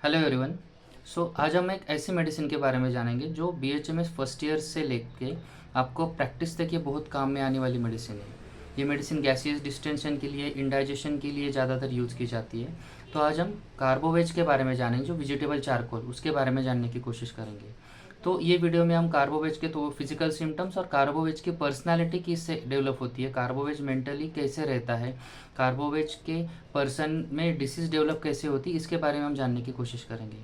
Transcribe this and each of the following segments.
Hello everyone. आज हम एक ऐसी मेडिसिन के बारे में जानेंगे जो बीएचएमएस फर्स्ट ईयर से लेके आपको प्रैक्टिस तक ये बहुत काम में आने वाली मेडिसिन है। ये मेडिसिन गैसियस डिस्टेंशन के लिए, इंडाइजेशन के लिए ज़्यादातर यूज़ की जाती है। तो आज हम कार्बोवेज के बारे में जानेंगे, जो वेजिटेबल चारकोल, उसके बारे में जानने की कोशिश करेंगे। तो ये वीडियो में हम कार्बोवेज के तो फिजिकल सिम्टम्स और कार्बोवेज की पर्सनालिटी किससे डेवलप होती है, कार्बोवेज मेंटली कैसे रहता है, कार्बोवेज के पर्सन में डिसीज़ डेवलप कैसे होती है, इसके बारे में हम जानने की कोशिश करेंगे।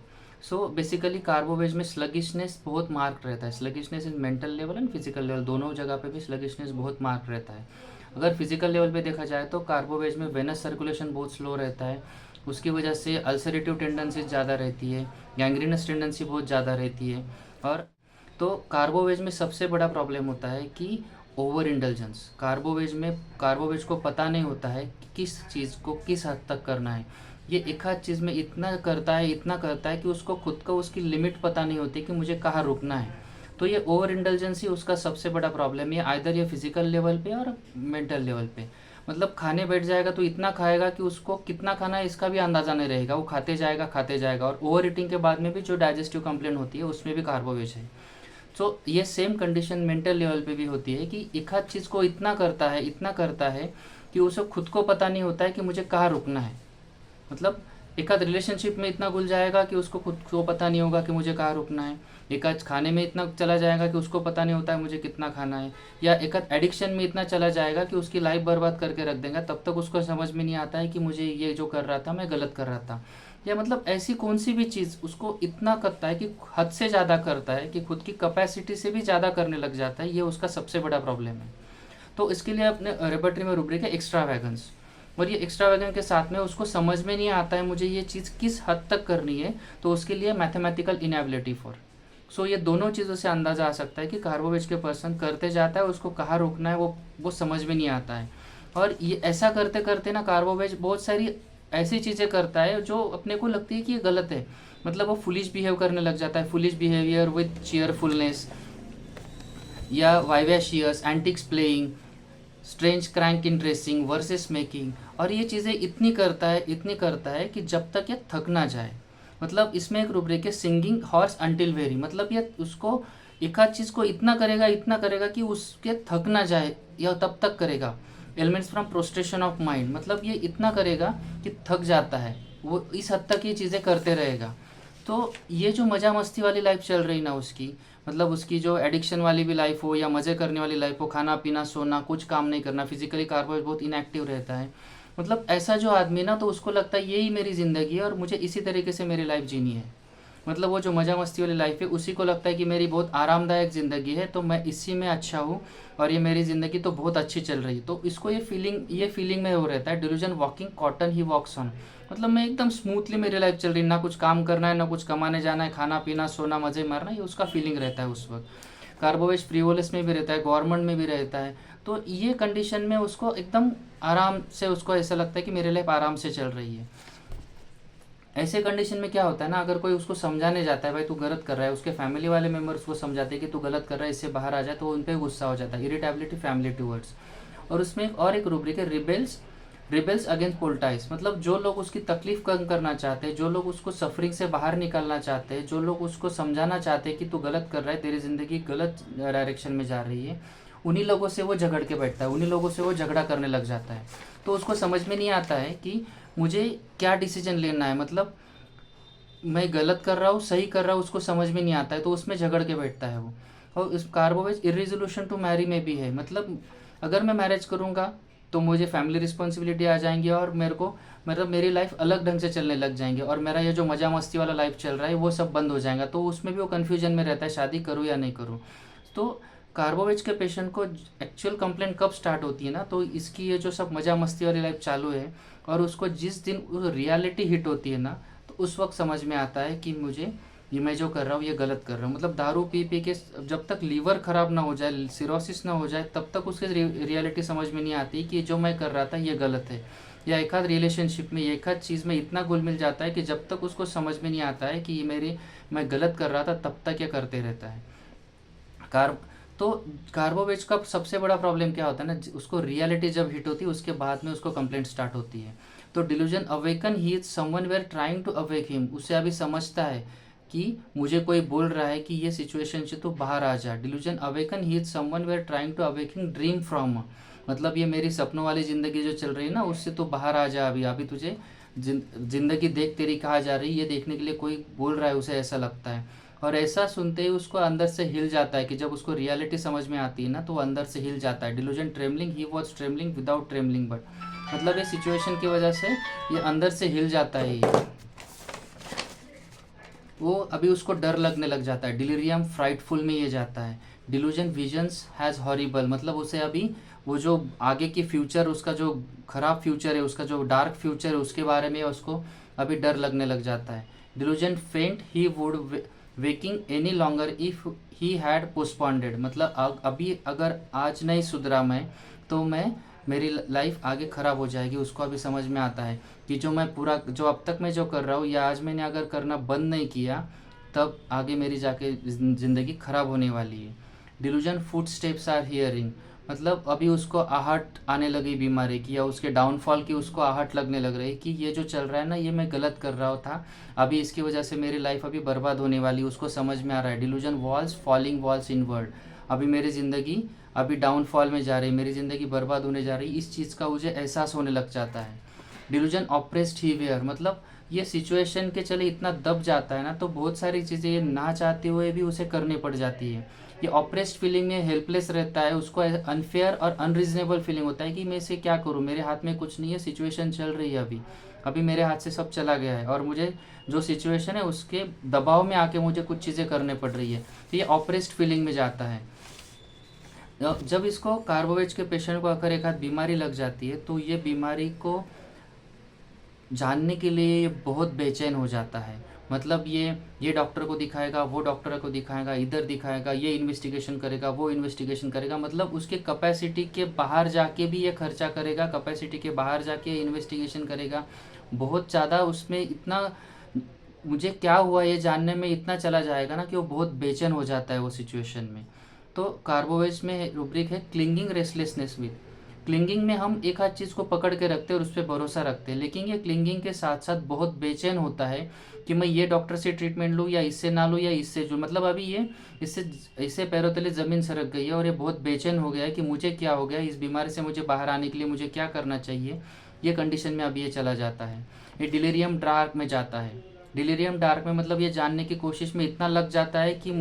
बेसिकली कार्बोवेज में स्लगिशनेस बहुत मार्क रहता है। Sluggishness in mental level and physical level, दोनों जगह पे भी स्लगिशनेस बहुत मार्क रहता है। अगर फिजिकल लेवल पे देखा जाए तो कार्बोवेज में वेनस सर्कुलेशन बहुत स्लो रहता है। उसकी वजह से अल्सरेटिव टेंडेंसी ज़्यादा रहती है, गैंग्रीनस टेंडेंसी बहुत ज़्यादा रहती है। और तो कार्बोवेज में सबसे बड़ा प्रॉब्लम होता है कि ओवर इंडल्जेंस। कार्बोवेज को पता नहीं होता है कि किस चीज़ को किस हद तक करना है। ये एक आध चीज़ में इतना करता है कि उसको खुद को उसकी लिमिट पता नहीं होती कि मुझे कहाँ रुकना है। तो ये ओवर इंडल्जेंसी उसका सबसे बड़ा प्रॉब्लम है। आइदर ये फिजिकल लेवल पे और मेंटल लेवल पे। मतलब खाने बैठ जाएगा तो इतना खाएगा कि उसको कितना खाना है इसका भी अंदाज़ा नहीं रहेगा, वो खाते जाएगा। और ओवर ईटिंग के बाद में भी जो डाइजेस्टिव कंप्लेन होती है उसमें भी कार्बोवेज है। ये सेम कंडीशन मेंटल लेवल पे भी होती है कि एक आध चीज़ को इतना करता है कि उसे खुद को पता नहीं होता है कि मुझे कहाँ रुकना है। मतलब एक आध रिलेशनशिप में इतना घुल जाएगा कि उसको खुद को पता नहीं होगा कि मुझे कहाँ रुकना है। एक आध खाने में इतना चला जाएगा कि उसको पता नहीं होता है मुझे कितना खाना है। या एक आध एडिक्शन में इतना चला जाएगा कि उसकी लाइफ बर्बाद करके रख देगा। तब तक उसको समझ में नहीं आता है कि मुझे ये जो कर रहा था मैं गलत कर रहा था। या मतलब ऐसी कौन सी भी चीज़ उसको इतना करता है कि हद से ज़्यादा करता है कि खुद की कैपेसिटी से भी ज़्यादा करने लग जाता है। ये उसका सबसे बड़ा प्रॉब्लम है। तो इसके लिए अपने रेपर्टरी में रूब्रिक है एक्स्ट्रा वैगन्स। और ये एक्स्ट्रा वैगन के साथ में उसको समझ में नहीं आता है मुझे ये चीज़ किस हद तक करनी है। तो उसके लिए मैथमेटिकल इनएबिलिटी फॉर। ये दोनों चीज़ों से अंदाज़ा आ सकता है कि कार्बोवेज के पर्सन करते जाता है, उसको कहाँ रोकना है वो समझ में नहीं आता है। और ये ऐसा करते करते ना कार्बोवेज बहुत सारी ऐसी चीज़ें करता है जो अपने को लगती है कि ये गलत है। मतलब वो फुलिश बिहेव करने लग जाता है, फुलिश बिहेवियर विद चीयरफुलनेस या vivacious antics playing, strange crank in dressing versus making. और ये चीज़ें इतनी करता है कि जब तक ये थक ना जाए। मतलब इसमें एक रूब्रिक है सिंगिंग हॉर्स अंटिल वेरी। मतलब ये उसको एक आध चीज़ को इतना करेगा कि उसके थक ना जाए, या तब तक करेगा। Elements from prostration of mind, मतलब ये इतना करेगा कि थक जाता है, वो इस हद तक ये चीज़ें करते रहेगा। तो ये जो मज़ा मस्ती वाली लाइफ चल रही ना उसकी, मतलब उसकी जो एडिक्शन वाली भी लाइफ हो या मज़े करने वाली लाइफ हो, खाना पीना सोना कुछ काम नहीं करना, फिजिकली कार्बोहाइड्रेट बहुत इनएक्टिव रहता है। मतलब ऐसा जो आदमी ना, तो उसको लगता है यही मेरी ज़िंदगी है और मुझे इसी तरीके से मेरी लाइफ जीनी है। मतलब वो जो मज़ा मस्ती वाली लाइफ है उसी को लगता है कि मेरी बहुत आरामदायक ज़िंदगी है, तो मैं इसी में अच्छा हूँ और ये मेरी ज़िंदगी तो बहुत अच्छी चल रही है। तो इसको ये फीलिंग में वो रहता है, delusion walking cotton he walks on. मतलब मैं एकदम स्मूथली मेरी लाइफ चल रही, ना कुछ काम करना है ना कुछ कमाने जाना है, खाना पीना सोना मज़े मारना, ये उसका फीलिंग रहता है उस वक्त। कार्बोवेज फ्रीवोलेस में भी रहता है, गवर्नमेंट में भी रहता है। तो ये कंडीशन में उसको एकदम आराम से, उसको ऐसा लगता है कि मेरी लाइफ आराम से चल रही है। ऐसे कंडीशन में क्या होता है ना, अगर कोई उसको समझाने जाता है भाई तू गलत कर रहा है, उसके फैमिली वाले मेम्बर उसको समझाते हैं कि तू गलत कर रहा है, इससे बाहर आ जाए, तो उन पर गुस्सा हो जाता है, इरिटेबिलिटी फैमिली टूवर्ड्स। और उसमें एक रूब्रिक है रिबेल्स अगेंस्ट पोल्टाइज। मतलब जो लोग उसकी तकलीफ कम करना चाहते हैं, जो लोग उसको सफरिंग से बाहर निकालना चाहते हैं, जो लोग उसको समझाना चाहते हैं कि तू गलत कर रहा है, तेरी ज़िंदगी गलत डायरेक्शन में जा रही है, उन्हीं लोगों से वो झगड़ के बैठता है, उन्हीं लोगों से वो झगड़ा करने लग जाता है। तो उसको समझ में नहीं आता है कि मुझे क्या डिसीजन लेना है। मतलब मैं गलत कर रहा हूँ सही कर रहा हूँ, उसको समझ में नहीं आता है, तो उसमें झगड़ के बैठता है वो। और इस कार्बोवेज इरेजोल्यूशन टू मैरी में भी है। मतलब अगर मैं मैरिज करूँगा तो मुझे फैमिली रिस्पॉन्सिबिलिटी आ जाएंगी और मेरी लाइफ अलग ढंग से चलने लग जाएंगे, और मेरा ये जो मज़ा मस्ती वाला लाइफ चल रहा है वो सब बंद हो जाएगा। तो उसमें भी वो कन्फ्यूजन में रहता है शादी करूँ या नहीं करूँ। तो कार्बोवेज के पेशेंट को एक्चुअल कंप्लेंट कब स्टार्ट होती है ना, तो इसकी ये जो सब मज़ा मस्ती वाली लाइफ चालू है, और उसको जिस दिन रियलिटी हिट होती है ना, तो उस वक्त समझ में आता है कि ये मैं जो कर रहा हूँ ये गलत कर रहा हूँ। मतलब दारू पी पी के जब तक लीवर ख़राब ना हो जाए, सिरोसिस ना हो जाए, तब तक उसके रियलिटी समझ में नहीं आती कि जो मैं कर रहा था ये गलत है। या एक आध रिलेशनशिप में एक आध चीज़ में इतना घुल मिल जाता है कि जब तक उसको समझ में नहीं आता है कि मैं गलत कर रहा था, तब तक ये करते रहता है। कार्ब तो कार्बोवेज का सबसे बड़ा प्रॉब्लम क्या होता है ना, उसको रियलिटी जब हिट होती है उसके बाद में उसको कंप्लेंट स्टार्ट होती है। तो delusion awaken he is someone where trying to awake him, उसे अभी समझता है कि मुझे कोई बोल रहा है कि ये सिचुएशन से तू बाहर आ जा। Delusion awaken he is someone where trying to awaking dream from, मतलब ये मेरी सपनों वाली ज़िंदगी जो चल रही है ना, उससे तो बाहर आ जा। अभी अभी तुझे ज़िंदगी देख तेरी कहाँ जा रही है ये देखने के लिए कोई बोल रहा है, उसे ऐसा लगता है। और ऐसा सुनते ही उसको अंदर से हिल जाता है कि जब उसको रियलिटी समझ में आती है ना, तो वो अंदर से हिल जाता है। Delusion trembling, he was trembling without trembling, but मतलब ये सिचुएशन की वजह से ये अंदर से हिल जाता है। ये वो अभी उसको डर लगने लग जाता है, डिलीरियम फ्राइटफुल में ये जाता है। डिल्यूजन विजन्स हैज़ हॉरिबल, मतलब उसे अभी वो जो आगे की फ्यूचर, उसका जो खराब फ्यूचर है, उसका जो डार्क फ्यूचर है, उसके बारे में उसको अभी डर लगने लग जाता है। डिल्यूजन फेंट, he would waking any longer if he had postponed, मतलब अभी अगर आज नहीं सुधरा मैं, तो मैं मेरी लाइफ आगे ख़राब हो जाएगी। उसको अभी समझ में आता है कि जो मैं पूरा जो अब तक मैं जो कर रहा हूँ, या आज मैंने अगर करना बंद नहीं किया, तब आगे मेरी जाके ज़िंदगी ख़राब होने वाली है। Delusion footsteps are hearing, मतलब अभी उसको आहट आने लगी बीमारी की, या उसके डाउनफॉल की उसको आहट लगने लग रही कि ये जो चल रहा है ना, ये मैं गलत कर रहा था, अभी इसकी वजह से मेरी लाइफ अभी बर्बाद होने वाली, उसको समझ में आ रहा है। Delusion walls falling walls inward, अभी मेरी ज़िंदगी अभी डाउनफॉल में जा रही, मेरी ज़िंदगी बर्बाद होने जा रही, इस चीज़ का मुझे एहसास होने लग जाता है। डिल्यूजन ऑप्रेस्ड ही वेयर, मतलब ये सिचुएशन के चले इतना दब जाता है ना, तो बहुत सारी चीज़ें ये ना चाहते हुए भी उसे करनी पड़ जाती है। ये ऑप्रेस्ड फीलिंग में हेल्पलेस रहता है, उसको अनफेयर और अनरीजनेबल फीलिंग होता है कि मैं इसे क्या करूँ, मेरे हाथ में कुछ नहीं है, सिचुएशन चल रही है अभी अभी मेरे हाथ से सब चला गया है, और मुझे जो सिचुएशन है उसके दबाव में आके मुझे कुछ चीज़ें करने पड़ रही है, तो ये ऑप्रेस्ड फीलिंग में जाता है। जब इसको कार्बोवेज के पेशेंट को अगर एक हाथ बीमारी लग जाती है, तो ये बीमारी को जानने के लिए ये बहुत बेचैन हो जाता है। मतलब ये डॉक्टर को दिखाएगा, वो डॉक्टर को दिखाएगा, इधर दिखाएगा, ये इन्वेस्टिगेशन करेगा, वो इन्वेस्टिगेशन करेगा, मतलब उसके कैपेसिटी के बाहर जाके भी ये खर्चा करेगा, कैपेसिटी के बाहर जाके इन्वेस्टिगेशन करेगा। बहुत ज़्यादा उसमें इतना मुझे क्या हुआ ये जानने में इतना चला जाएगा ना, कि वो बहुत बेचैन हो जाता है वो सिचुएशन में। तो कार्बोवेज में रूब्रिक है क्लिंगिंग रेस्टलेसनेस विद। क्लिंगिंग में हम एक आध चीज़ को पकड़ के रखते हैं और उस पर भरोसा रखते हैं, लेकिन ये क्लिंगिंग के साथ साथ बहुत बेचैन होता है कि मैं ये डॉक्टर से ट्रीटमेंट लूँ या इससे ना लूँ या इससे जो, मतलब अभी ये इससे पैरों तले ज़मीन सरक गई है, और ये बहुत बेचैन हो गया है कि मुझे क्या हो गया, इस बीमारी से मुझे बाहर आने के लिए मुझे क्या करना चाहिए, ये कंडीशन में अभी ये चला जाता है। ये डिलीरियम डार्क में जाता है। डिलीरियम डार्क में मतलब ये जानने की कोशिश में इतना लग जाता है कि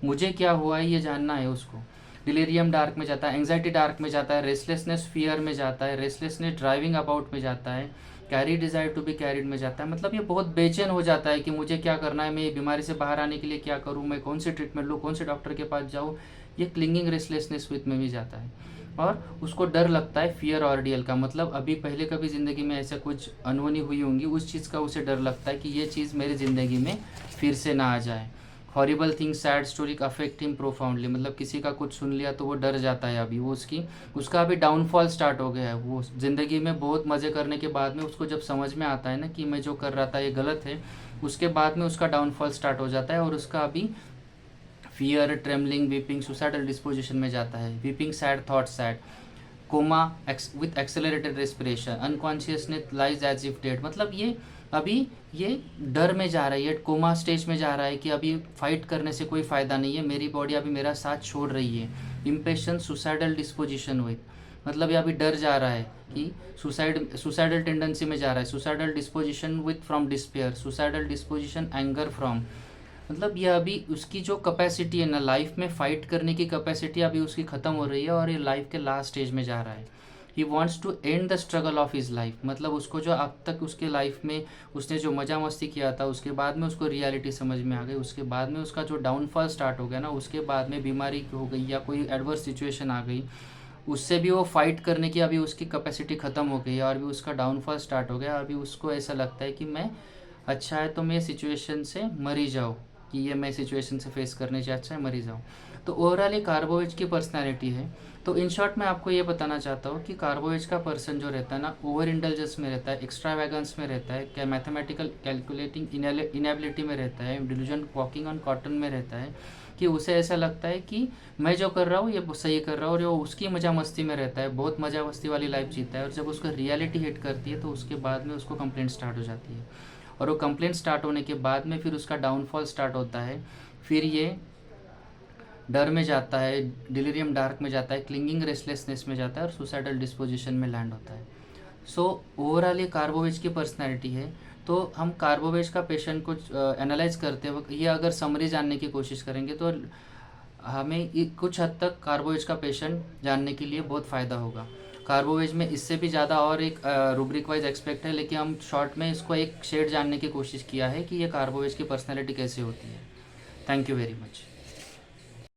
मुझे क्या हुआ है ये जानना है उसको। डिलीरियम डार्क में जाता है, एंग्जाइटी डार्क में जाता है, रेस्टलेसनेस फियर में जाता है, रेस्टलेसनेस ड्राइविंग अबाउट में जाता है, carry desire to be carried में जाता है। मतलब ये बहुत बेचैन हो जाता है कि मुझे क्या करना है, मैं ये बीमारी से बाहर आने के लिए क्या करूँ, मैं कौन सी ट्रीटमेंट लूँ, कौन से डॉक्टर के पास जाऊँ। ये क्लिंगिंग रेस्टलेसनेस विथ में भी जाता है। और उसको डर लगता है फियर ऑर्डियल का, मतलब अभी पहले कभी ज़िंदगी में ऐसा कुछ अनहोनी हुई होंगी, उस चीज़ का उसे डर लगता है कि ये चीज़ मेरी ज़िंदगी में फिर से ना आ जाए। Horrible thing sad story affect him profoundly, मतलब किसी का कुछ सुन लिया तो वो डर जाता है। अभी वो उसका अभी डाउनफॉल स्टार्ट हो गया है। वो ज़िंदगी में बहुत मज़े करने के बाद में उसको जब समझ में आता है ना कि मैं जो कर रहा था ये गलत है, उसके बाद में उसका डाउनफॉल स्टार्ट हो जाता है, और उसका अभी fear, trembling, weeping, suicidal disposition में जाता है। Weeping sad thought sad, coma with accelerated respiration, unconsciousness lies as if dead, मतलब ये अभी ये डर में जा रही है, कोमा स्टेज में जा रहा है कि अभी फाइट करने से कोई फ़ायदा नहीं है, मेरी बॉडी अभी मेरा साथ छोड़ रही है। इम्पेशन सुसाइडल डिस्पोजिशन विथ, मतलब ये अभी डर जा रहा है कि सुसाइडल टेंडेंसी में जा रहा है। Suicidal disposition with from despair, suicidal disposition anger from, मतलब ये अभी उसकी जो कैपेसिटी है ना लाइफ में फ़ाइट करने की कैपेसिटी अभी उसकी ख़त्म हो रही है, और ये लाइफ के लास्ट स्टेज में जा रहा है। He wants to end the struggle of his life, मतलब उसको जो अब तक उसके लाइफ में उसने जो मज़ा मस्ती किया था, उसके बाद में उसको रियलिटी समझ में आ गई, उसके बाद में उसका जो डाउनफॉल स्टार्ट हो गया ना, उसके बाद में बीमारी हो गई या कोई एडवर्स सिचुएशन आ गई, उससे भी वो फाइट करने की अभी उसकी कैपेसिटी ख़त्म हो गई है, और भी उसका डाउनफॉल स्टार्ट हो गया। अभी उसको ऐसा लगता है कि मैं अच्छा है तो मैं सिचुएशन से मर ही जाऊँ, कि ये मैं सिचुएशन से फेस करने से अच्छा है मर ही जाऊँ। तो ओवरऑल ये कार्बोवेज की पर्सनैलिटी है। तो इन शॉर्ट मैं आपको ये बताना चाहता हूँ कि कार्बोवेज का पर्सन जो रहता है ना, ओवर इंडल्जेंस में रहता है, एक्स्ट्रावैगेंस में रहता है, क्या मैथमेटिकल कैलकुलेटिंग इनेबिलिटी में रहता है, डिल्यूजन वॉकिंग ऑन कॉटन में रहता है, कि उसे ऐसा लगता है कि मैं जो कर रहा हूँ ये सही कर रहा हूँ, और वो उसकी मज़ा मस्ती में रहता है, बहुत मज़ा मस्ती वाली लाइफ जीता है। और जब उसको रियलिटी हिट करती है तो उसके बाद में उसको कंप्लेंट स्टार्ट हो जाती है, और वो कंप्लेंट स्टार्ट होने के बाद में फिर उसका डाउनफॉल स्टार्ट होता है। फिर ये डर में जाता है, डिलीरियम डार्क में जाता है, क्लिंगिंग रेस्टलेसनेस में जाता है, और सुसाइडल डिस्पोजिशन में लैंड होता है। सो ओवरऑल ये कार्बोवेज की पर्सनैलिटी है। तो हम कार्बोवेज का पेशेंट को एनालाइज करते वक्त ये अगर समरी जानने की कोशिश करेंगे तो हमें कुछ हद तक कार्बोवेज का पेशेंट जानने के लिए बहुत फ़ायदा होगा। कार्बोवेज में इससे भी ज़्यादा और एक रूब्रिक वाइज एक्सपेक्ट है, लेकिन हम शॉर्ट में इसको एक शेड जानने की कोशिश किया है कि ये कार्बोवेज की पर्सनैलिटी कैसे होती है। Thank you very much.